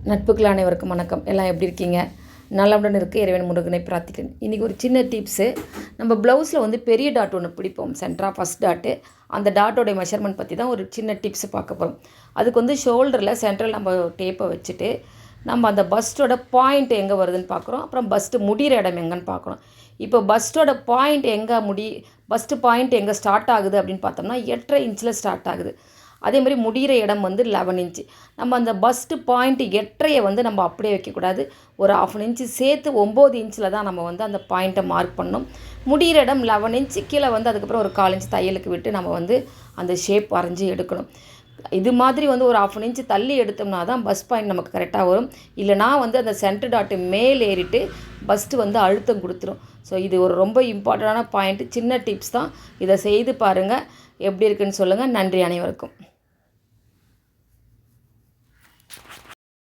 நட்புகள் அனைவருக்கும் வணக்கம். எல்லாம் எப்படி இருக்கீங்க? நல்லவுடன் இருக்க இறைவன் முருகனை பிரார்த்திக்கிறேன். இன்றைக்கி ஒரு சின்ன டிப்ஸு. நம்ம ப்ளவுஸில் வந்து பெரிய டாட் ஒன்று பிடிப்போம், சென்டராக ஃபஸ்ட் டாட்டு. அந்த டாட்டோடைய மெஷர்மெண்ட் பற்றி தான் ஒரு சின்ன டிப்ஸ் பார்க்க போகிறோம். அதுக்கு வந்து ஷோல்டரில் சென்ட்ரல் நம்ம டேப்பை வச்சுட்டு நம்ம அந்த பஸ்ட்டோட பாயிண்ட் எங்கே வருதுன்னு பார்க்குறோம். அப்புறம் பஸ்ட்டு முடிகிற இடம் எங்கேன்னு பார்க்கணும். இப்போ பஸ்ட்டோட பாயிண்ட் பஸ்ட்டு பாயிண்ட் எங்கே ஸ்டார்ட் ஆகுது அப்படின்னு பார்த்தோம்னா 8.5 இன்ச்சில் ஸ்டார்ட் ஆகுது. அதே மாதிரி முடிகிற இடம் வந்து 11 இன்ச்சு. நம்ம அந்த பஸ்ட்டு பாயிண்ட் 8.5 வந்து நம்ம அப்படியே வைக்கக்கூடாது. ஒரு 1/2 இன்ச்சு சேர்த்து 9 இன்ச்சில் தான் நம்ம வந்து அந்த பாயிண்ட்டை மார்க் பண்ணணும். முடிகிற இடம் 11 இன்ச்சு, கீழே வந்து அதுக்கப்புறம் ஒரு 1/4 இன்ச்சு தையலுக்கு விட்டு நம்ம வந்து அந்த ஷேப் வரைஞ்சி எடுக்கணும். இது மாதிரி வந்து ஒரு 1/2 இன்ச்சு தள்ளி எடுத்தோம்னா தான் பஸ் பாயிண்ட் நமக்கு கரெக்டாக வரும். இல்லைனா வந்து அந்த சென்டர் டாட்டு மேல் ஏறிட்டு பஸ்ட்டு வந்து அழுத்தம் கொடுத்துரும். ஸோ இது ஒரு ரொம்ப இம்பார்ட்டண்டான பாயிண்ட்டு. சின்ன டிப்ஸ் தான். இதை செய்து பாருங்கள். எப்படி இருக்குன்னு சொல்லுங்கள். நன்றி அனைவருக்கும்.